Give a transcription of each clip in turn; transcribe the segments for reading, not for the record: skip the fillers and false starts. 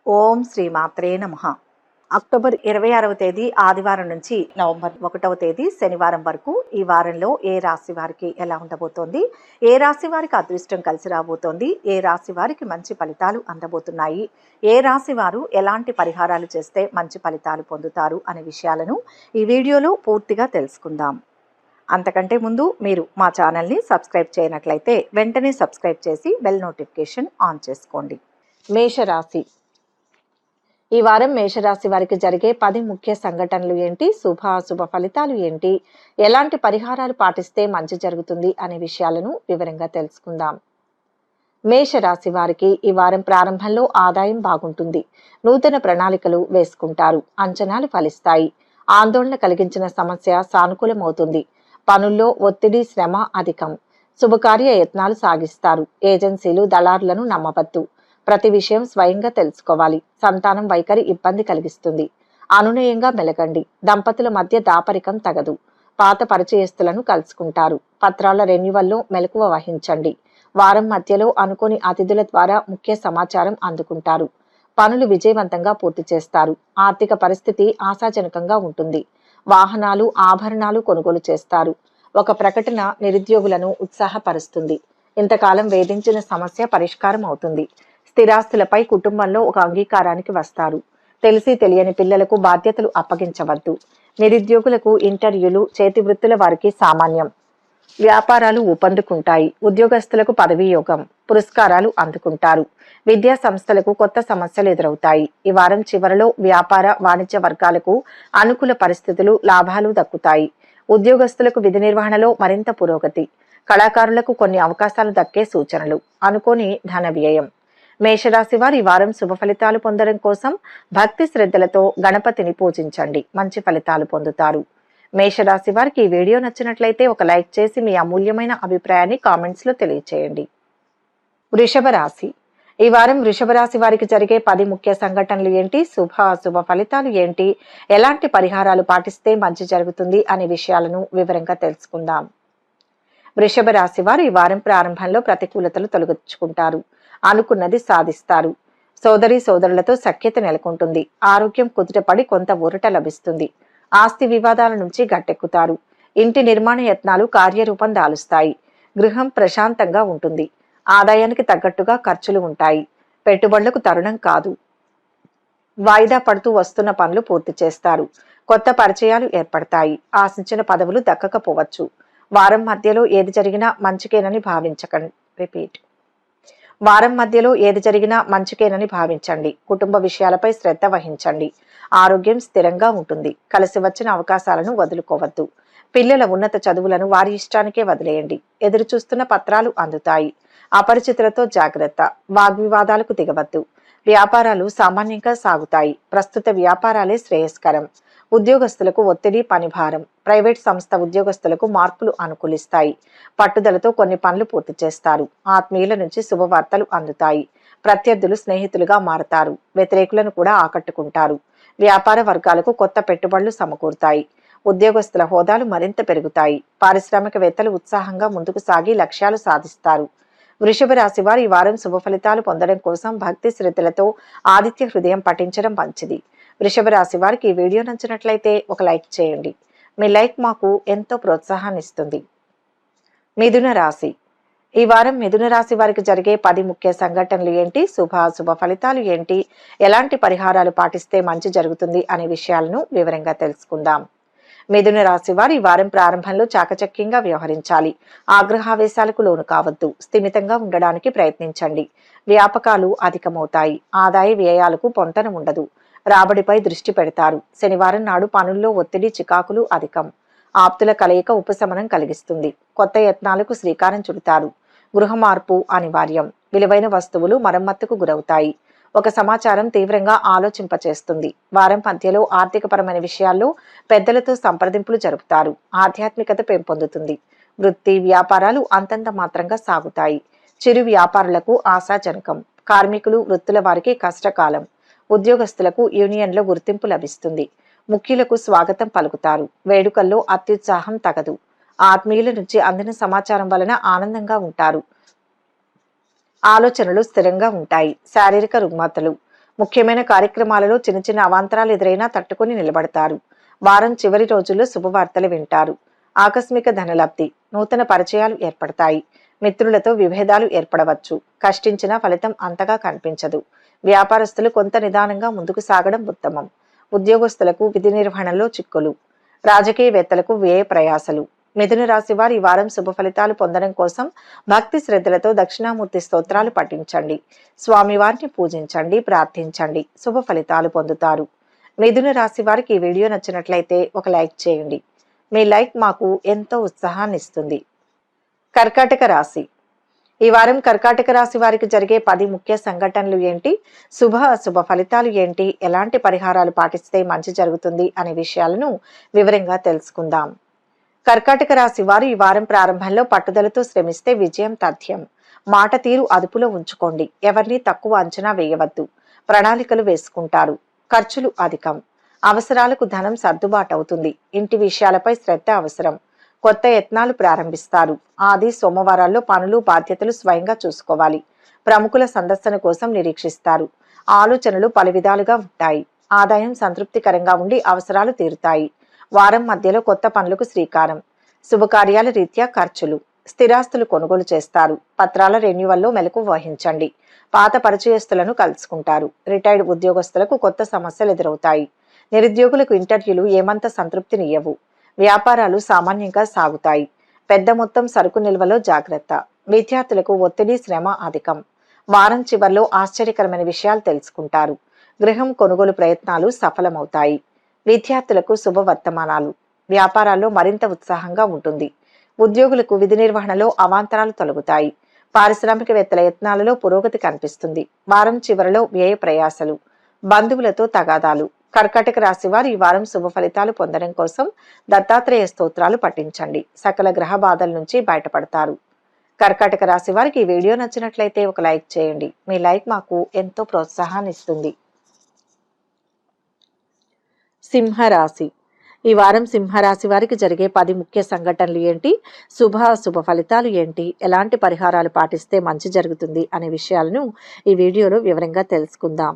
ఓం శ్రీ మాత్రే నమః. అక్టోబర్ 26వ తేదీ ఆదివారం నుంచి నవంబర్ 1వ తేదీ శనివారం వరకు ఈ వారంలో ఏ రాశి వారికి ఎలా ఉండబోతోంది, ఏ రాశి వారికి అదృష్టం కలిసి రాబోతోంది, ఏ రాశి వారికి మంచి ఫలితాలు అందబోతున్నాయి, ఏ రాశి వారు ఎలాంటి పరిహారాలు చేస్తే మంచి ఫలితాలు పొందుతారు అనే విషయాలను ఈ వీడియోలో పూర్తిగా తెలుసుకుందాం. అంతకంటే ముందు మీరు మా ఛానల్ని సబ్స్క్రైబ్ చేయనట్లయితే వెంటనే సబ్స్క్రైబ్ చేసి బెల్ నోటిఫికేషన్ ఆన్ చేసుకోండి. మేషరాశి. ఈ వారం మేషరాశి వారికి జరిగే 10 ముఖ్య సంఘటనలు ఏంటి, శుభాశుభ ఫలితాలు ఏంటి, ఎలాంటి పరిహారాలు పాటిస్తే మంచి జరుగుతుంది అనే విషయాలను వివరంగా తెలుసుకుందాం. మేషరాశి వారికి ఈ వారం ప్రారంభంలో ఆదాయం బాగుంటుంది. నూతన ప్రణాళికలు వేసుకుంటారు. అంచనాలు ఫలిస్తాయి. ఆందోళన కలిగించిన సమస్య సానుకూలమవుతుంది. పనుల్లో ఒత్తిడి, శ్రమ అధికం. శుభకార్య యత్నాలు సాగిస్తారు. ఏజెన్సీలు, దళారులను నమ్మవద్దు. ప్రతి విషయం స్వయంగా తెలుసుకోవాలి. సంతానం వైఖరి ఇబ్బంది కలిగిస్తుంది. అనునయంగా మెలగండి. దంపతుల మధ్య దాపరికం తగదు. పాత పరిచయస్తులను కలుసుకుంటారు. పత్రాల రెన్యువల్లో మెలకువ వహించండి. వారం మధ్యలో అనుకోని అతిథుల ద్వారా ముఖ్య సమాచారం అందుకుంటారు. పనులు విజయవంతంగా పూర్తి చేస్తారు. ఆర్థిక పరిస్థితి ఆశాజనకంగా ఉంటుంది. వాహనాలు, ఆభరణాలు కొనుగోలు చేస్తారు. ఒక ప్రకటన నిరుద్యోగులను ఉత్సాహపరుస్తుంది. ఇంతకాలం వేధించిన సమస్య పరిష్కారం అవుతుంది. స్థిరాస్తులపై కుటుంబంలో ఒక అంగీకారానికి వస్తారు. తెలిసి తెలియని పిల్లలకు బాధ్యతలు అప్పగించవద్దు. నిరుద్యోగులకు ఇంటర్వ్యూలు, చేతి వృత్తుల వారికి సామాన్యం. వ్యాపారాలు ఊపందుకుంటాయి. ఉద్యోగస్తులకు పదవీ యోగం. పురస్కారాలు అందుకుంటారు. విద్యా సంస్థలకు కొత్త సమస్యలు ఎదురవుతాయి. ఈ వారం చివరలో వ్యాపార, వాణిజ్య వర్గాలకు అనుకూల పరిస్థితులు, లాభాలు దక్కుతాయి. ఉద్యోగస్తులకు విధి నిర్వహణలో మరింత పురోగతి. కళాకారులకు కొన్ని అవకాశాలు దక్కే సూచనలు. అనుకోని ధన వ్యయం. మేషరాశి వారు ఈ వారం శుభ ఫలితాలు పొందడం కోసం భక్తి శ్రద్ధలతో గణపతిని పూజించండి. మంచి ఫలితాలు పొందుతారు. మేషరాశి వారికి ఈ వీడియో నచ్చినట్లయితే ఒక లైక్ చేసి మీ అమూల్యమైన అభిప్రాయాన్ని కామెంట్స్ లో తెలియచేయండి. వృషభ రాశి. ఈ వారం వృషభ రాశి వారికి జరిగే 10 ముఖ్య సంఘటనలు ఏంటి, శుభ ఫలితాలు ఏంటి, ఎలాంటి పరిహారాలు పాటిస్తే మంచి జరుగుతుంది అనే విషయాలను వివరంగా తెలుసుకుందాం. వృషభ రాశి వారు ఈ వారం ప్రారంభంలో ప్రతికూలతలు తొలగించుకుంటారు. అనుకున్నది సాధిస్తారు. సోదరి సోదరులతో సఖ్యత నెలకొంటుంది. ఆరోగ్యం కుదుటపడి కొంత ఊరట లభిస్తుంది. ఆస్తి వివాదాల నుంచి గట్టెక్కుతారు. ఇంటి నిర్మాణ యత్నాలు కార్యరూపం దాలుస్తాయి. గృహం ప్రశాంతంగా ఉంటుంది. ఆదాయానికి తగ్గట్టుగా ఖర్చులు ఉంటాయి. పెట్టుబడులకు తరుణం కాదు. వాయిదా పడుతూ వస్తున్న పనులు పూర్తి చేస్తారు. కొత్త పరిచయాలు ఏర్పడతాయి. ఆశించిన పదవులు దక్కకపోవచ్చు. వారం మధ్యలో ఏది జరిగినా మంచికేనని భావించండి. కుటుంబ విషయాలపై శ్రద్ధ వహించండి. ఆరోగ్యం స్థిరంగా ఉంటుంది. కలిసి వచ్చిన అవకాశాలను వదులుకోవద్దు. పిల్లల ఉన్నత చదువులను వారి ఇష్టానికే వదిలేయండి. ఎదురు చూస్తున్న పత్రాలు అందుతాయి. అపరిచితులతో జాగ్రత్త. వాగ్వివాదాలకు దిగవద్దు. వ్యాపారాలు సామాన్యంగా సాగుతాయి. ప్రస్తుత వ్యాపారాలే శ్రేయస్కరం. ఉద్యోగస్తులకు ఒత్తిడి, పనిభారం. ప్రైవేట్ సంస్థ ఉద్యోగస్తులకు మార్పులు అనుకూలిస్తాయి. పట్టుదలతో కొన్ని పనులు పూర్తి చేస్తారు. ఆత్మీయుల నుంచి శుభవార్తలు అందుతాయి. ప్రత్యర్థులు స్నేహితులుగా మారతారు. వ్యతిరేకులను కూడా ఆకట్టుకుంటారు. వ్యాపార వర్గాలకు కొత్త పెట్టుబడులు సమకూరుతాయి. ఉద్యోగస్తుల హోదాలు మరింత పెరుగుతాయి. పారిశ్రామికవేత్తలు ఉత్సాహంగా ముందుకు సాగి లక్ష్యాలు సాధిస్తారు. వృషభ రాశి వారు ఈ వారం శుభ ఫలితాలు పొందడం కోసం భక్తి శ్రద్ధలతో ఆదిత్య హృదయం పఠించడం మంచిది. వృషభ రాశి వారికి ఈ వీడియో నచ్చినట్లయితే ఒక లైక్ చేయండి. మీ లైక్ మాకు ఎంతో ప్రోత్సాహాన్ని ఇస్తుంది. మిథున రాశి. ఈ వారం మిథున రాశి వారికి జరిగే 10 ముఖ్య సంఘటనలు ఏంటి, శుభ ఫలితాలు ఏంటి, ఎలాంటి పరిహారాలు పాటిస్తే మంచి జరుగుతుంది అనే విషయాలను వివరంగా తెలుసుకుందాం. మిథున రాశి వారు ఈ వారం ప్రారంభంలో చాకచక్యంగా వ్యవహరించాలి. ఆగ్రహావేశాలకు లోను కావద్దు. స్థిమితంగా ఉండడానికి ప్రయత్నించండి. వ్యాపకాలు అధికమవుతాయి. ఆదాయ వ్యయాలకు పొంతన ఉండదు. రాబడిపై దృష్టి పెడతారు. శనివారం నాడు పనుల్లో ఒత్తిడి, చికాకులు అధికం. ఆప్తుల కలయిక ఉపశమనం కలిగిస్తుంది. కొత్త యత్నాలకు శ్రీకారం చుడతారు. గృహ మార్పు అనివార్యం. విలువైన వస్తువులు మరమ్మతుకు గురవుతాయి. ఒక సమాచారం తీవ్రంగా ఆలోచింపచేస్తుంది. వారం మధ్యలో ఆర్థికపరమైన విషయాల్లో పెద్దలతో సంప్రదింపులు జరుపుతారు. ఆధ్యాత్మికత పెంపొందుతుంది. వృత్తి, వ్యాపారాలు అంతంత మాత్రంగా సాగుతాయి. చిరు వ్యాపారులకు ఆశాజనకం. కార్మికులు, వృత్తుల వారికి కష్టకాలం. ఉద్యోగస్తులకు యూనియన్లో గుర్తింపు లభిస్తుంది. ముఖ్యులకు స్వాగతం పలుకుతారు. వేడుకల్లో అత్యుత్సాహం తగదు. ఆత్మీయుల నుంచి అందిన సమాచారం వలన ఆనందంగా ఉంటారు. ఆలోచనలు స్థిరంగా ఉంటాయి. శారీరక రుగ్మతలు. ముఖ్యమైన కార్యక్రమాలలో చిన్న చిన్న అవాంతరాలు ఎదురైనా తట్టుకుని నిలబడతారు. వారం చివరి రోజుల్లో శుభవార్తలు వింటారు. ఆకస్మిక ధనలబ్ధి, నూతన పరిచయాలు ఏర్పడతాయి. మిత్రులతో విభేదాలు ఏర్పడవచ్చు. కష్టించిన ఫలితం అంతగా కనిపించదు. వ్యాపారస్తులు కొంత నిదానంగా ముందుకు సాగడం ఉత్తమం. ఉద్యోగస్తులకు విధి నిర్వహణలో చిక్కులు. రాజకీయవేత్తలకు వ్యయ ప్రయాసలు. మిథున రాశి వారు ఈ వారం శుభ ఫలితాలు పొందడం కోసం భక్తి శ్రద్ధలతో దక్షిణామూర్తి స్తోత్రాలు పఠించండి. స్వామివారిని పూజించండి, ప్రార్థించండి. శుభ ఫలితాలు పొందుతారు. మిథున రాశి వారికి ఈ వీడియో నచ్చినట్లయితే ఒక లైక్ చేయండి. మీ లైక్ మాకు ఎంతో ఉత్సాహాన్ని ఇస్తుంది. కర్కాటక రాశి. ఈ వారం కర్కాటక రాశి వారికి జరిగే 10 ముఖ్య సంఘటనలు ఏంటి, శుభ అశుభ ఫలితాలు ఏంటి, ఎలాంటి పరిహారాలు పాటిస్తే మంచి జరుగుతుంది అనే విషయాలను వివరంగా తెలుసుకుందాం. కర్కాటక రాశి వారు ఈ వారం ప్రారంభంలో పట్టుదలతో శ్రమిస్తే విజయం తథ్యం. మాట తీరు అదుపులో ఉంచుకోండి. ఎవరిని తక్కువ అంచనా వేయవద్దు. ప్రణాళికలు వేసుకుంటారు. ఖర్చులు అధికం. అవసరాలకు ధనం సర్దుబాటు అవుతుంది. ఇంటి విషయాలపై శ్రద్ధ అవసరం. కొత్త యత్నాలు ప్రారంభిస్తారు. ఆది సోమవారాల్లో పనులు బాధ్యతలు స్వయంగా చూసుకోవాలి. ప్రముఖుల సందర్శన కోసం నిరీక్షిస్తారు. ఆలోచనలు పలు విధాలుగా ఉంటాయి. ఆదాయం సంతృప్తికరంగా ఉండి అవసరాలు తీరుతాయి. వారం మధ్యలో కొత్త పనులకు శ్రీకారం. శుభకార్యాల రీత్యా ఖర్చులు. స్థిరాస్తులు కొనుగోలు చేస్తారు. పత్రాల రెన్యువల్లో మెలకు వహించండి. పాత పరిచయస్తులను కలుసుకుంటారు. రిటైర్డ్ ఉద్యోగస్తులకు కొత్త సమస్యలు ఎదురవుతాయి. నిరుద్యోగులకు ఇంటర్వ్యూలు ఏమంత సంతృప్తినియ్యవు. వ్యాపారాలు సామాన్యంగా సాగుతాయి. పెద్ద మొత్తం సరుకు నిల్వలో జాగ్రత్త. విద్యార్థులకు ఒత్తిడి శ్రమ అధికం. వారం చివర్లో ఆశ్చర్యకరమైన విషయాలు తెలుసుకుంటారు. గృహం కొనుగోలు ప్రయత్నాలు సఫలమవుతాయి. విద్యార్థులకు శుభవర్తమానాలు. వ్యాపారాల్లో మరింత ఉత్సాహంగా ఉంటుంది. ఉద్యోగులకు విధి నిర్వహణలో అవాంతరాలు తొలగుతాయి. పారిశ్రామికవేత్తల యత్నాలలో పురోగతి కనిపిస్తుంది. వారం చివరిలో వ్యయ ప్రయాసలు. బంధువులతో తగాదాలు. కర్కాటక రాశి వారు ఈ వారం శుభ ఫలితాలు పొందడం కోసం దత్తాత్రేయ స్తోత్రాలు పఠించండి. సకల గ్రహ బాధల నుంచి బయటపడతారు. కర్కాటక రాశి వారికి ఈ వీడియో నచ్చినట్లయితే ఒక లైక్ చేయండి. మీ లైక్ మాకు ఎంతో ప్రోత్సాహాన్ని ఇస్తుంది. సింహరాశి. ఈ వారం సింహరాశి వారికి జరిగే 10 ముఖ్య సంఘటనలు ఏంటి, శుభ అశుభ ఫలితాలు ఏంటి, ఎలాంటి పరిహారాలు పాటిస్తే మంచి జరుగుతుంది అనే విషయాలను ఈ వీడియోలో వివరంగా తెలుసుకుందాం.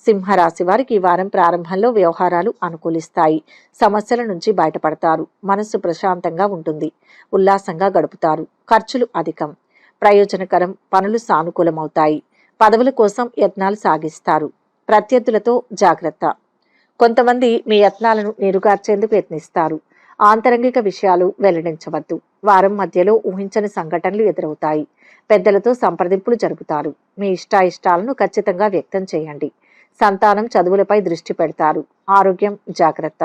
సింహరాశి వారికి ఈ వారం ప్రారంభంలో వ్యవహారాలు అనుకూలిస్తాయి. సమస్యల నుంచి బయటపడతారు. మనస్సు ప్రశాంతంగా ఉంటుంది. ఉల్లాసంగా గడుపుతారు. ఖర్చులు అధికం. ప్రయోజనకరం. పనులు సానుకూలమవుతాయి. పదవుల కోసం యత్నాలు సాగిస్తారు. ప్రత్యర్థులతో జాగ్రత్త. కొంతమంది మీ యత్నాలను నీరుగార్చేందుకు యత్నిస్తారు. ఆంతరంగిక విషయాలు వెల్లడించవద్దు. వారం మధ్యలో ఊహించని సంఘటనలు ఎదురవుతాయి. పెద్దలతో సంప్రదింపులు జరుపుతారు. మీ ఇష్టాయిష్టాలను ఖచ్చితంగా వ్యక్తం చేయండి. సంతానం చదువులపై దృష్టి పెడతారు. ఆరోగ్యం జాగ్రత్త.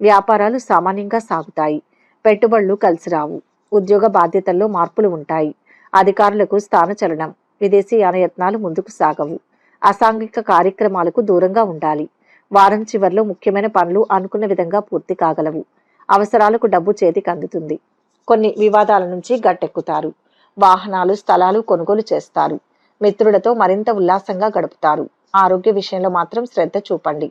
వ్యాపారాలు సామాన్యంగా సాగుతాయి. పెట్టుబడులు కలిసిరావు. ఉద్యోగ బాధ్యతల్లో మార్పులు ఉంటాయి. అధికారులకు స్థానచలనం. విదేశీ యానయత్నాలు ముందుకు సాగవు. అసాంఘిక కార్యక్రమాలకు దూరంగా ఉండాలి. వారం చివర్లో ముఖ్యమైన పనులు అనుకున్న విధంగా పూర్తి కాగలవు. అవసరాలకు డబ్బు చేతికి అందుతుంది. కొన్ని వివాదాల నుంచి గట్టెక్కుతారు. వాహనాలు స్థలాలు కొనుగోలు చేస్తారు. మిత్రులతో మరింత ఉల్లాసంగా గడుపుతారు. ఆరోగ్య విషయంలో మాత్రం శ్రద్ధ చూపండి.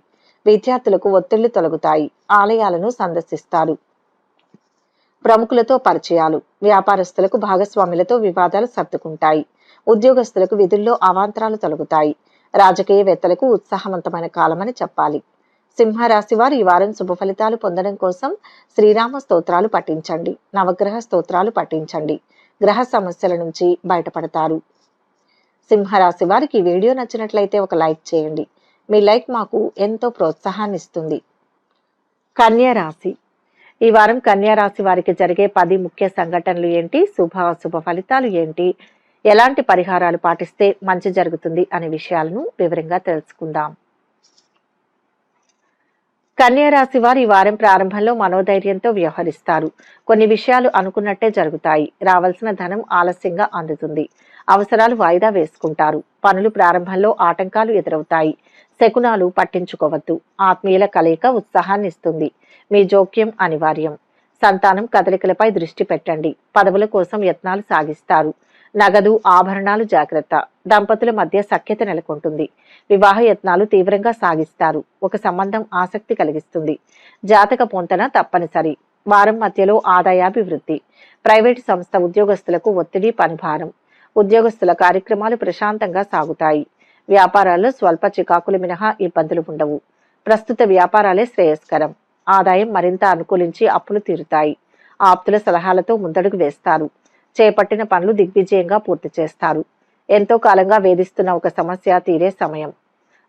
విద్యార్థులకు ఒత్తిళ్లు తొలగుతాయి. ఆలయాలను సందర్శిస్తారు. ప్రముఖులతో పరిచయాలు. వ్యాపారస్తులకు భాగస్వాములతో వివాదాలు సర్దుకుంటాయి. ఉద్యోగస్తులకు విధుల్లో అవాంతరాలు తొలగుతాయి. రాజకీయవేత్తలకు ఉత్సాహవంతమైన కాలమని చెప్పాలి. సింహరాశి వారు ఈ వారం శుభ ఫలితాలు పొందడం కోసం శ్రీరామ స్తోత్రాలు పఠించండి. నవగ్రహ స్తోత్రాలు పఠించండి. గ్రహ సమస్యల నుంచి బయటపడతారు. సింహరాశి వారికి ఈ వీడియో నచ్చినట్లయితే ఒక లైక్ చేయండి. మీ లైక్ మాకు ఎంతో ప్రోత్సాహాన్ని ఇస్తుంది. కన్యా రాశి. ఈ వారం కన్యా రాశి వారికి జరిగే 10 ముఖ్య సంఘటనలు ఏంటి, శుభ అశుభ ఫలితాలు ఏంటి, ఎలాంటి పరిహారాలు పాటిస్తే మంచి జరుగుతుంది అనే విషయాలను వివరంగా తెలుసుకుందాం. కన్యా రాశి వారు ఈ వారం ప్రారంభంలో మనోధైర్యంతో వ్యవహరిస్తారు. కొన్ని విషయాలు అనుకున్నట్టే జరుగుతాయి. రావాల్సిన ధనం ఆలస్యంగా అందుతుంది. అవసరాలు వాయిదా వేసుకుంటారు. పనులు ప్రారంభంలో ఆటంకాలు ఎదురవుతాయి. శకునాలు పట్టించుకోవద్దు. ఆత్మీయుల కలయిక ఉత్సాహాన్ని ఇస్తుంది. మీ జోక్యం అనివార్యం. సంతానం కదలికలపై దృష్టి పెట్టండి. పదవుల కోసం యత్నాలు సాగిస్తారు. నగదు ఆభరణాలు జాగ్రత్త. దంపతుల మధ్య సఖ్యత నెలకొంటుంది. వివాహ యత్నాలు తీవ్రంగా సాగిస్తారు. ఒక సంబంధం ఆసక్తి కలిగిస్తుంది. జాతక పొంతన తప్పనిసరి. వారం మధ్యలో ఆదాయాభివృద్ధి. ప్రైవేటు సంస్థ ఉద్యోగస్తులకు ఒత్తిడి పనిభారం. ఉద్యోగస్తుల కార్యక్రమాలు ప్రశాంతంగా సాగుతాయి. వ్యాపారాల్లో స్వల్ప చికాకులు మినహా ఇబ్బందులు ఉండవు. ప్రస్తుత వ్యాపారాలే శ్రేయస్కరం. ఆదాయం మరింత అనుకూలించి అప్పులు తీరుతాయి. ఆప్తుల సలహాలతో ముందడుగు వేస్తారు. చేపట్టిన పనులు దిగ్విజయంగా పూర్తి చేస్తారు. ఎంతో కాలంగా వేధిస్తున్న ఒక సమస్య తీరే సమయం.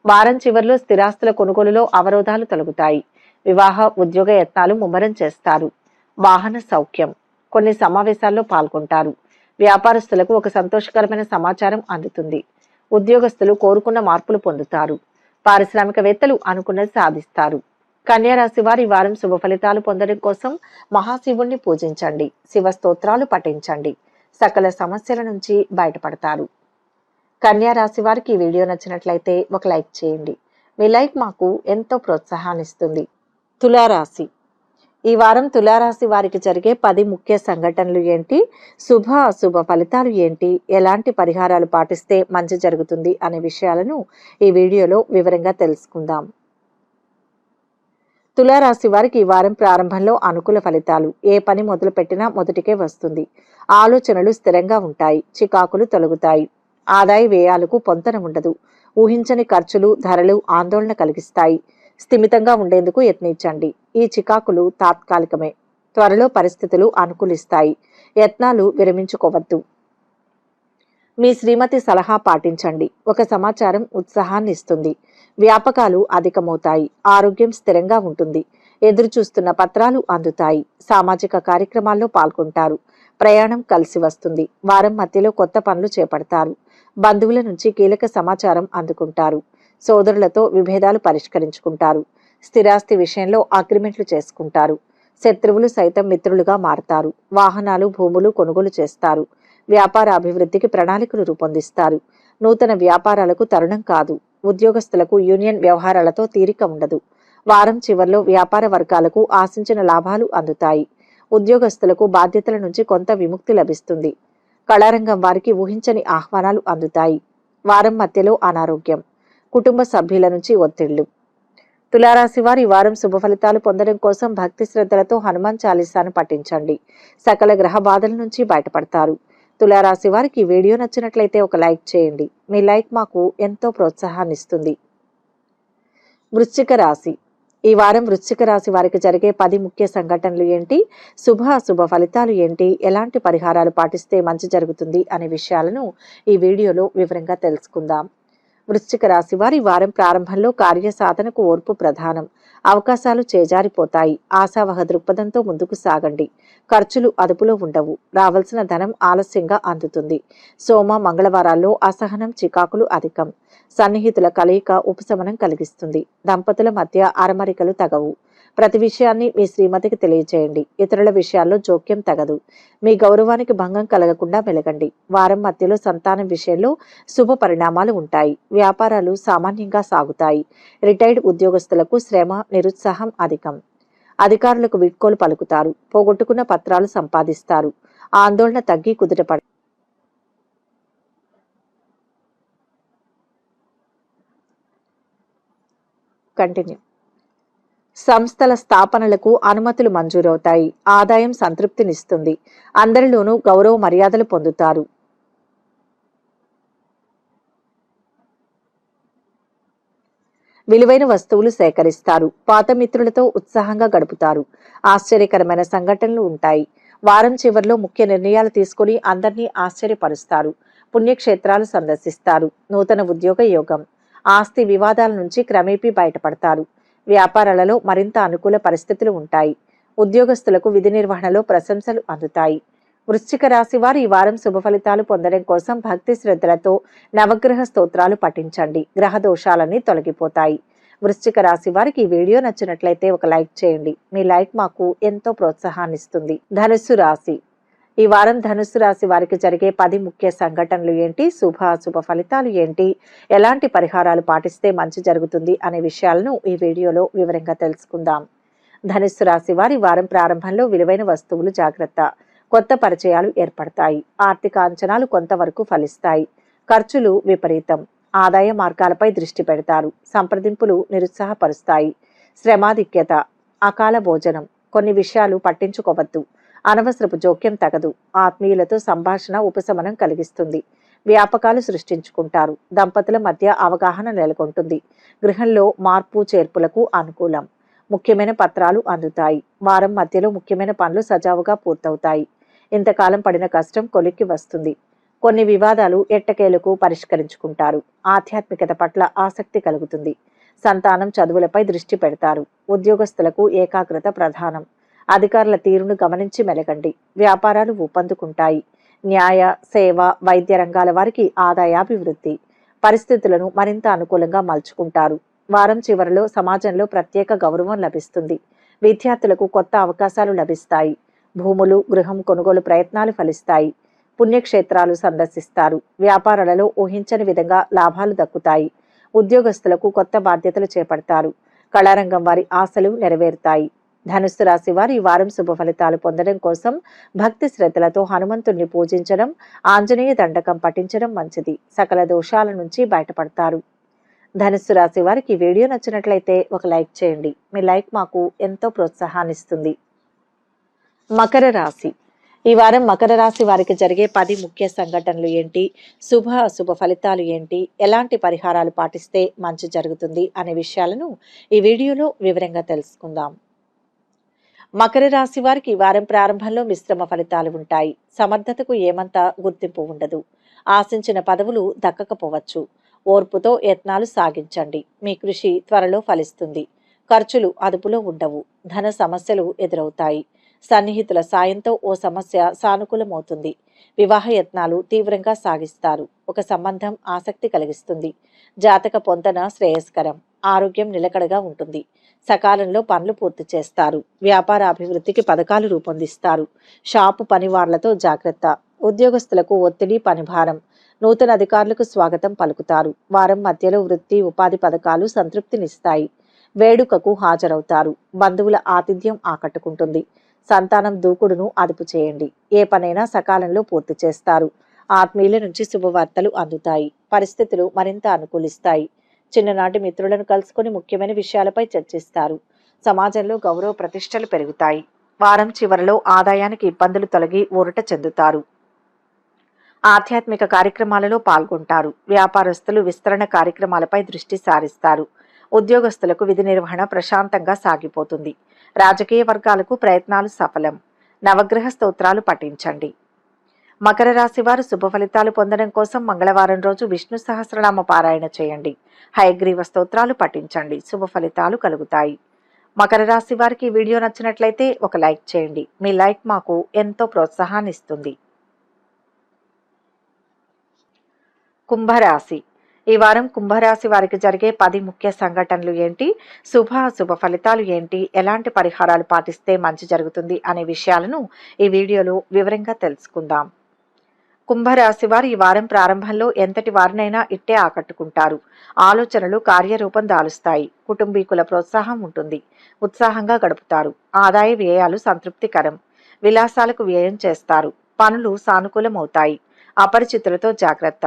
వారం చివర్లో స్థిరాస్తుల కొనుగోలులో అవరోధాలు తొలగుతాయి. వివాహ ఉద్యోగ యత్నాలు ముమ్మరం చేస్తారు. వాహన సౌఖ్యం. కొన్ని సమావేశాల్లో పాల్గొంటారు. వ్యాపారస్తులకు ఒక సంతోషకరమైన సమాచారం అందుతుంది. ఉద్యోగస్తులు కోరుకున్న మార్పులు పొందుతారు. పారిశ్రామికవేత్తలు అనుకున్నది సాధిస్తారు. కన్యా రాశి వారి వారం శుభ ఫలితాలు పొందడం కోసం మహాశివుణ్ణి పూజించండి. శివ స్తోత్రాలు పఠించండి. సకల సమస్యల నుంచి బయటపడతారు. కన్యా రాశి వారికి ఈ వీడియో నచ్చినట్లయితే ఒక లైక్ చేయండి. మీ లైక్ మాకు ఎంతో ప్రోత్సాహాన్ని ఇస్తుంది. తులారాశి. ఈ వారం తులారాశి వారికి జరిగే 10 ముఖ్య సంఘటనలు ఏంటి, శుభ అశుభ ఫలితాలు ఏంటి, ఎలాంటి పరిహారాలు పాటిస్తే మంచి జరుగుతుంది అనే విషయాలను ఈ వీడియోలో వివరంగా తెలుసుకుందాం. తులారాశి వారికి ఈ వారం ప్రారంభంలో అనుకూల ఫలితాలు. ఏ పని మొదలు పెట్టినా మొదటికే వస్తుంది. ఆలోచనలు స్థిరంగా ఉంటాయి. చికాకులు తొలగుతాయి. ఆదాయ వ్యయాలకు పొంతన ఉండదు. ఊహించని ఖర్చులు, ధరలు ఆందోళన కలిగిస్తాయి. స్థిమితంగా ఉండేందుకు యత్నించండి. ఈ చికాకులు తాత్కాలికమే. త్వరలో పరిస్థితులు అనుకూలిస్తాయి. యత్నాలు విరమించుకోవద్దు. మీ శ్రీమతి సలహా పాటించండి. ఒక సమాచారం ఉత్సాహాన్ని ఇస్తుంది. వ్యాపకాలు అధికమవుతాయి. ఆరోగ్యం స్థిరంగా ఉంటుంది. ఎదురు చూస్తున్న పత్రాలు అందుతాయి. సామాజిక కార్యక్రమాల్లో పాల్గొంటారు. ప్రయాణం కలిసి వస్తుంది. వారం మధ్యలో కొత్త పనులు చేపడతారు. బంధువుల నుంచి కీలక సమాచారం అందుకుంటారు. సోదరులతో విభేదాలు పరిష్కరించుకుంటారు. స్థిరాస్తి విషయంలో అగ్రిమెంట్లు చేసుకుంటారు. శత్రువులు సైతం మిత్రులుగా మారతారు. వాహనాలు, భూములు కొనుగోలు చేస్తారు. వ్యాపార అభివృద్ధికి ప్రణాళికలు రూపొందిస్తారు. నూతన వ్యాపారాలకు తరుణం కాదు. ఉద్యోగస్తులకు యూనియన్ వ్యవహారాలతో తీరిక ఉండదు. వారం చివర్లో వ్యాపార వర్గాలకు ఆశించిన లాభాలు అందుతాయి. ఉద్యోగస్తులకు బాధ్యతల నుంచి కొంత విముక్తి లభిస్తుంది. కళారంగం వారికి ఊహించని ఆహ్వానాలు అందుతాయి. వారం మధ్యలో అనారోగ్యం. కుటుంబ సభ్యుల నుంచి ఒత్తిళ్లు. తులారాశి వారు ఈ వారం శుభ ఫలితాలు పొందడం కోసం భక్తి శ్రద్ధలతో హనుమాన్ చాలీసాను పఠించండి. సకల గ్రహ బాధల నుంచి బయటపడతారు. తులారాశి వారికి ఈ వీడియో నచ్చినట్లయితే ఒక లైక్ చేయండి. మీ లైక్ మాకు ఎంతో ప్రోత్సాహాన్ని ఇస్తుంది. వృశ్చిక రాశి. ఈ వారం వృశ్చిక రాశి వారికి జరిగే 10 ముఖ్య సంఘటనలు ఏంటి, శుభ అశుభ ఫలితాలు ఏంటి, ఎలాంటి పరిహారాలు పాటిస్తే మంచి జరుగుతుంది అనే విషయాలను ఈ వీడియోలో వివరంగా తెలుసుకుందాం. వృశ్చిక రాశి వారి వారం ప్రారంభంలో కార్యసాధనకు ఓర్పు ప్రధానం. అవకాశాలు చేజారిపోతాయి. ఆశావహ దృక్పథంతో ముందుకు సాగండి. ఖర్చులు అదుపులో ఉండవు. రావాల్సిన ధనం ఆలస్యంగా అందుతుంది. సోమ, మంగళవారాల్లో అసహనం, చికాకులు అధికం. సన్నిహితుల కలయిక ఉపశమనం కలిగిస్తుంది. దంపతుల మధ్య అరమరికలు తగవు. ప్రతి విషయాన్ని మీ శ్రీమతికి తెలియజేయండి. ఇతరుల విషయాల్లో జోక్యం తగదు. మీ గౌరవానికి భంగం కలగకుండా మెలగండి. వారం మధ్యలో సంతానం విషయంలో శుభ పరిణామాలు ఉంటాయి. వ్యాపారాలు సామాన్యంగా సాగుతాయి. రిటైర్డ్ ఉద్యోగస్తులకు శ్రమ, నిరుత్సాహం అధికం. అధికారులకు వీడ్కోలు పలుకుతారు. పోగొట్టుకున్న పత్రాలు సంపాదిస్తారు. ఆందోళన తగ్గి కుదుటపడ కంటిన్యూ సంస్థల స్థాపనలకు అనుమతులు మంజూరవుతాయి. ఆదాయం సంతృప్తినిస్తుంది. అందరిలోనూ గౌరవ మర్యాదలు పొందుతారు. విలువైన వస్తువులు సేకరిస్తారు. పాత మిత్రులతో ఉత్సాహంగా గడుపుతారు. ఆశ్చర్యకరమైన సంఘటనలు ఉంటాయి. వారం చివర్లో ముఖ్య నిర్ణయాలు తీసుకుని అందరినీ ఆశ్చర్యపరుస్తారు. పుణ్యక్షేత్రాలు సందర్శిస్తారు. నూతన ఉద్యోగ యోగం. ఆస్తి వివాదాల నుంచి క్రమేపీ బయటపడతారు. వ్యాపారాలలో మరింత అనుకూల పరిస్థితులు ఉంటాయి. ఉద్యోగస్తులకు విధి నిర్వహణలో ప్రశంసలు అందుతాయి. వృశ్చిక రాశి వారు ఈ వారం శుభ ఫలితాలు పొందడం కోసం భక్తి శ్రద్ధలతో నవగ్రహ స్తోత్రాలు పఠించండి. గ్రహ దోషాలన్నీ తొలగిపోతాయి. వృశ్చిక రాశి వారికి ఈ వీడియో నచ్చినట్లయితే ఒక లైక్ చేయండి. మీ లైక్ మాకు ఎంతో ప్రోత్సాహాన్ని ఇస్తుంది. ధనుస్సు రాశి. ఈ వారం ధనుస్సు రాశి వారికి జరిగే 10 ముఖ్య సంఘటనలు ఏంటి, శుభ అశుభ ఫలితాలు ఏంటి, ఎలాంటి పరిహారాలు పాటిస్తే మంచి జరుగుతుంది అనే విషయాలను ఈ వీడియోలో వివరంగా తెలుసుకుందాం. ధనుస్సు రాశి వారి వారం ప్రారంభంలో విలువైన వస్తువులు జాగ్రత్త. కొత్త పరిచయాలు ఏర్పడతాయి. ఆర్థిక అంచనాలు కొంతవరకు ఫలిస్తాయి. ఖర్చులు విపరీతం. ఆదాయ మార్గాలపై దృష్టి పెడతారు. సంప్రదింపులు నిరుత్సాహపరుస్తాయి. శ్రమాధిక్యత. అకాల భోజనం. కొన్ని విషయాలు పట్టించుకోవద్దు. అనవసరపు జోక్యం తగదు. ఆత్మీయులతో సంభాషణ ఉపశమనం కలిగిస్తుంది. వ్యాపకాలు సృష్టించుకుంటారు. దంపతుల మధ్య అవగాహన నెలకొంటుంది. గృహంలో మార్పు చేర్పులకు అనుకూలం. ముఖ్యమైన పత్రాలు అందుతాయి. వారం మధ్యలో ముఖ్యమైన పనులు సజావుగా పూర్తవుతాయి. ఇంతకాలం పడిన కష్టం కొలిక్కి వస్తుంది. కొన్ని వివాదాలు ఎట్టకేలకు పరిష్కరించుకుంటారు. ఆధ్యాత్మికత పట్ల ఆసక్తి కలుగుతుంది. సంతానం చదువులపై దృష్టి పెడతారు. ఉద్యోగస్తులకు ఏకాగ్రత ప్రధానం. అధికారుల తీరును గమనించి మెలగండి. వ్యాపారాలు ఊపందుకుంటాయి. న్యాయ, సేవ, వైద్య రంగాల వారికి ఆదాయాభివృద్ధి. పరిస్థితులను మరింత అనుకూలంగా మలుచుకుంటారు. వారం చివరిలో సమాజంలో ప్రత్యేక గౌరవం లభిస్తుంది. విద్యార్థులకు కొత్త అవకాశాలు లభిస్తాయి. భూములు, గృహం కొనుగోలు ప్రయత్నాలు ఫలిస్తాయి. పుణ్యక్షేత్రాలు సందర్శిస్తారు. వ్యాపారాలలో ఊహించని విధంగా లాభాలు దక్కుతాయి. ఉద్యోగస్తులకు కొత్త బాధ్యతలు చేపడతారు. కళారంగం వారి ఆశలు నెరవేరుతాయి. ధనుస్సు రాశి వారు ఈ వారం శుభ ఫలితాలు పొందడం కోసం భక్తి శ్రద్ధలతో హనుమంతుణ్ణి పూజించడం, ఆంజనేయ దండకం పఠించడం మంచిది. సకల దోషాల నుంచి బయటపడతారు. ధనుస్సు రాశి వారికి ఈ వీడియో నచ్చినట్లయితే ఒక లైక్ చేయండి. మీ లైక్ మాకు ఎంతో ప్రోత్సాహాన్నిస్తుంది. మకర రాశి. ఈ వారం మకర రాశి వారికి జరిగే 10 ముఖ్య సంఘటనలు ఏంటి, శుభ అశుభ ఫలితాలు ఏంటి, ఎలాంటి పరిహారాలు పాటిస్తే మంచి జరుగుతుంది అనే విషయాలను ఈ వీడియోలో వివరంగా తెలుసుకుందాం. మకర రాశి వారికి ఈ వారం ప్రారంభంలో మిశ్రమ ఫలితాలు ఉంటాయి. సమర్థతకు ఏమంత గుర్తింపు ఉండదు. ఆశించిన పదవులు దక్కకపోవచ్చు. ఓర్పుతో యత్నాలు సాగించండి. మీ కృషి త్వరలో ఫలిస్తుంది. ఖర్చులు అదుపులో ఉండవు. ధన సమస్యలు ఎదురవుతాయి. సన్నిహితుల సాయంతో ఓ సమస్య సానుకూలమవుతుంది. వివాహ యత్నాలు తీవ్రంగా సాగిస్తారు. ఒక సంబంధం ఆసక్తి కలిగిస్తుంది. జాతక పొందన శ్రేయస్కరం. ఆరోగ్యం నిలకడగా ఉంటుంది. సకాలంలో పనులు పూర్తి చేస్తారు. వ్యాపార అభివృద్ధికి పథకాలు రూపొందిస్తారు. షాపు పనివార్లతో జాగ్రత్త. ఉద్యోగస్తులకు ఒత్తిడి, పనిభారం. నూతన అధికారులకు స్వాగతం పలుకుతారు. వారం మధ్యలో వృత్తి, ఉపాధి పథకాలు సంతృప్తినిస్తాయి. వేడుకకు హాజరవుతారు. బంధువుల ఆతిథ్యం ఆకట్టుకుంటుంది. సంతానం దూకుడును అదుపు చేయండి. ఏ పనైనా సకాలంలో పూర్తి చేస్తారు. ఆత్మీయుల నుంచి శుభవార్తలు అందుతాయి. పరిస్థితులు మరింత అనుకూలిస్తాయి. చిన్ననాటి మిత్రులను కలుసుకొని ముఖ్యమైన విషయాలపై చర్చిస్తారు. సమాజంలో గౌరవ ప్రతిష్టలు పెరుగుతాయి. వారం చివరిలో ఆదాయానికి ఇబ్బందులు తొలగి ఊరట చెందుతారు. ఆధ్యాత్మిక కార్యక్రమాలలో పాల్గొంటారు. వ్యాపారస్తులు విస్తరణ కార్యక్రమాలపై దృష్టి సారిస్తారు. ఉద్యోగస్తులకు విధి నిర్వహణ ప్రశాంతంగా సాగిపోతుంది. రాజకీయ వర్గాలకు ప్రయత్నాలు సఫలం. నవగ్రహ స్తోత్రాలు పఠించండి. మకర రాశి వారు శుభ ఫలితాలు పొందడం కోసం మంగళవారం రోజు విష్ణు సహస్రనామ పారాయణ చేయండి. హయగ్రీవ స్తోత్రాలు పఠించండి. శుభ ఫలితాలు కలుగుతాయి. మకర రాశి వారికి ఈ వీడియో నచ్చినట్లయితే ఒక లైక్ చేయండి. మీ లైక్ మాకు ఎంతో ప్రోత్సాహాన్ని ఇస్తుంది. కుంభరాశి. ఈ వారం కుంభరాశి వారికి జరిగే 10 ముఖ్య సంఘటనలు ఏంటి, శుభ అశుభ ఫలితాలు ఏంటి, ఎలాంటి పరిహారాలు పాటిస్తే మంచి జరుగుతుంది అనే విషయాలను ఈ వీడియోలో వివరంగా తెలుసుకుందాం. కుంభరాశి వారు ఈ వారం ప్రారంభంలో ఎంతటి వారినైనా ఇట్టే ఆకట్టుకుంటారు. ఆలోచనలు కార్యరూపం దాలుస్తాయి. కుటుంబీకుల ప్రోత్సాహం ఉంటుంది. ఉత్సాహంగా గడుపుతారు. ఆదాయ వ్యయాలు సంతృప్తికరం. విలాసాలకు వ్యయం చేస్తారు. పనులు సానుకూలమవుతాయి. అపరిచితులతో జాగ్రత్త.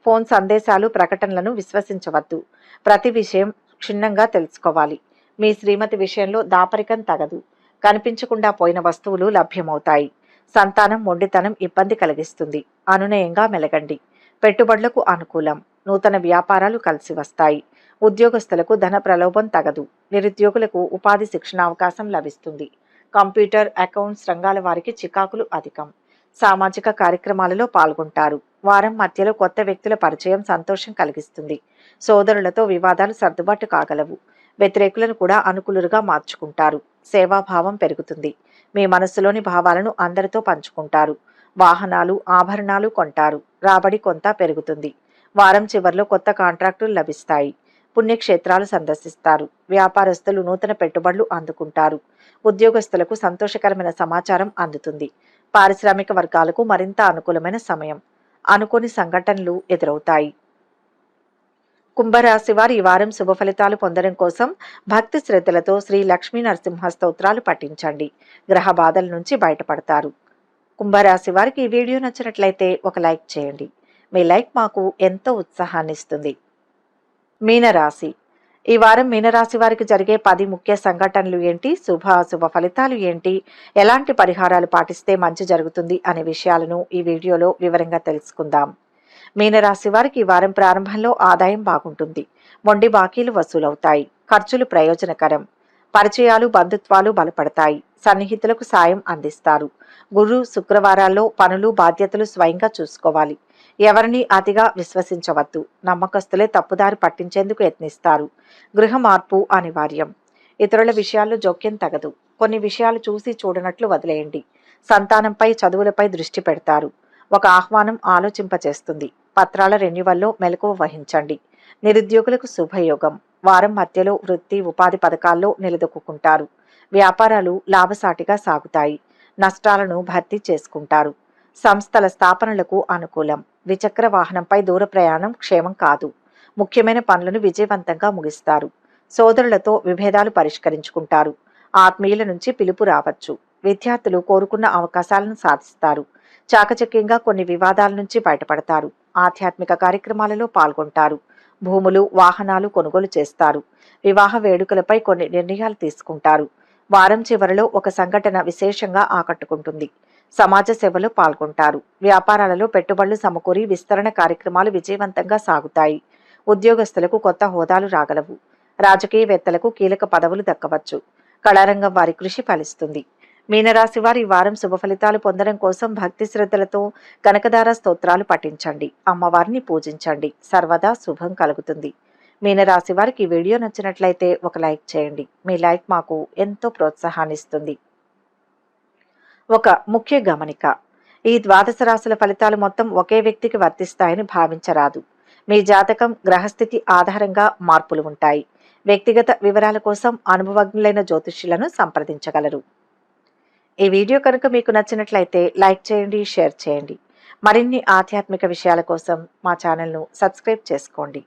ఫోన్ సందేశాలు, ప్రకటనలను విశ్వసించవద్దు. ప్రతి విషయం క్షుణ్ణంగా తెలుసుకోవాలి. మీ శ్రీమతి విషయంలో దాపరికం తగదు. కనిపించకుండా పోయిన వస్తువులు లభ్యమవుతాయి. సంతానం మొండితనం ఇబ్బంది కలిగిస్తుంది. అనునయంగా మెలగండి. పెట్టుబడులకు అనుకూలం. నూతన వ్యాపారాలు కలిసి వస్తాయి. ఉద్యోగస్తులకు ధన ప్రలోభం తగదు. నిరుద్యోగులకు ఉపాధి శిక్షణ అవకాశం లభిస్తుంది. కంప్యూటర్, అకౌంట్స్ రంగాల వారికి చికాకులు అధికం. సామాజిక కార్యక్రమాలలో పాల్గొంటారు. వారం మధ్యలో కొత్త వ్యక్తుల పరిచయం సంతోషం కలిగిస్తుంది. సోదరులతో వివాదాలు సర్దుబాటు కాగలవు. వ్యతిరేకులను కూడా అనుకూలుగా మార్చుకుంటారు. సేవాభావం పెరుగుతుంది. మీ మనస్సులోని భావాలను అందరితో పంచుకుంటారు. వాహనాలు, ఆభరణాలు కొంటారు. రాబడి కొంత పెరుగుతుంది. వారం చివరిలో కొత్త కాంట్రాక్టులు లభిస్తాయి. పుణ్యక్షేత్రాలు సందర్శిస్తారు. వ్యాపారస్తులు నూతన పెట్టుబడులు అందుకుంటారు. ఉద్యోగస్తులకు సంతోషకరమైన సమాచారం అందుతుంది. పారిశ్రామిక వర్గాలకు మరింత అనుకూలమైన సమయం. అనుకోని సంఘటనలు ఎదురవుతాయి. కుంభరాశి వారు ఈ వారం శుభ ఫలితాలు పొందడం కోసం భక్తి శ్రద్ధలతో శ్రీ లక్ష్మీ నరసింహ స్తోత్రాలు పఠించండి. గ్రహ బాధల నుంచి బయటపడతారు. కుంభరాశి వారికి ఈ వీడియో నచ్చినట్లయితే ఒక లైక్ చేయండి. మీ లైక్ మాకు ఎంతో ఉత్సాహాన్ని ఇస్తుంది. మీనరాశి. ఈ వారం మీనరాశి వారికి జరిగే 10 ముఖ్య సంఘటనలు ఏంటి, శుభ అశుభ ఫలితాలు ఏంటి, ఎలాంటి పరిహారాలు పాటిస్తే మంచి జరుగుతుంది అనే విషయాలను ఈ వీడియోలో వివరంగా తెలుసుకుందాం. మీనరాశి వారికి ఈ వారం ప్రారంభంలో ఆదాయం బాగుంటుంది. మొండి బాకీలు వసూలవుతాయి. ఖర్చులు ప్రయోజనకరం. పరిచయాలు బంధుత్వాలు బలపడతాయి. సన్నిహితులకు సాయం అందిస్తారు. గురు శుక్రవారాల్లో పనులు బాధ్యతలు స్వయంగా చూసుకోవాలి. ఎవరిని అతిగా విశ్వసించవద్దు. నమ్మకస్తులే తప్పుదారి పట్టించేందుకు యత్నిస్తారు. గృహ మార్పు అనివార్యం. ఇతరుల విషయాల్లో జోక్యం తగదు. కొన్ని విషయాలు చూసి చూడనట్లు వదిలేయండి. సంతానంపై చదువులపై దృష్టి పెడతారు. ఒక ఆహ్వానం ఆలోచింపచేస్తుంది. పత్రాల రెన్యువల్లో మెలకువ వహించండి. నిరుద్యోగులకు శుభయోగం. వారం మధ్యలో వృత్తి ఉపాధి పథకాల్లో నిలదొక్కుంటారు. వ్యాపారాలు లాభసాటిగా సాగుతాయి. నష్టాలను భర్తీ చేసుకుంటారు. సంస్థల స్థాపనలకు అనుకూలం. ద్విచక్ర వాహనంపై దూర ప్రయాణం క్షేమం కాదు. ముఖ్యమైన పనులను విజయవంతంగా ముగిస్తారు. సోదరులతో విభేదాలు పరిష్కరించుకుంటారు. ఆత్మీయుల నుంచి పిలుపు రావచ్చు. విద్యార్థులు కోరుకున్న అవకాశాలను సాధిస్తారు. చాకచక్యంగా కొన్ని వివాదాల నుంచి బయటపడతారు. ఆధ్యాత్మిక కార్యక్రమాలలో పాల్గొంటారు. భూములు వాహనాలు కొనుగోలు చేస్తారు. వివాహ వేడుకలపై కొన్ని నిర్ణయాలు తీసుకుంటారు. వారం చివరిలో ఒక సంఘటన విశేషంగా ఆకట్టుకుంటుంది. సమాజ సేవలో పాల్గొంటారు. వ్యాపారాలలో పెట్టుబడులు సమకూరి విస్తరణ కార్యక్రమాలు విజయవంతంగా సాగుతాయి. ఉద్యోగస్తులకు కొత్త హోదాలు రాగలవు. రాజకీయవేత్తలకు కీలక పదవులు దక్కవచ్చు. కళారంగం వారి కృషి ఫలిస్తుంది. మీనరాశి వారి వారం శుభ ఫలితాలు పొందడం కోసం భక్తి శ్రద్ధలతో కనకదార స్తోత్రాలు పఠించండి. అమ్మవారిని పూజించండి. సర్వదా శుభం కలుగుతుంది. మీనరాశి వారికి ఈ వీడియో నచ్చినట్లయితే ఒక లైక్ చేయండి. మీ లైక్ మాకు ఎంతో ప్రోత్సాహాన్ని ఇస్తుంది. ఒక ముఖ్య గమనిక: ఈ ద్వాదశ రాశుల ఫలితాలు మొత్తం ఒకే వ్యక్తికి వర్తిస్తాయని భావించరాదు. మీ జాతకం గ్రహస్థితి ఆధారంగా మార్పులు ఉంటాయి. వ్యక్తిగత వివరాల కోసం అనుభవజ్ఞులైన జ్యోతిష్యులను సంప్రదించగలరు. ఈ వీడియో కనుక మీకు నచ్చినట్లయితే లైక్ చేయండి, షేర్ చేయండి. మరిన్ని ఆధ్యాత్మిక విషయాల కోసం మా ఛానల్ను సబ్స్క్రైబ్ చేసుకోండి.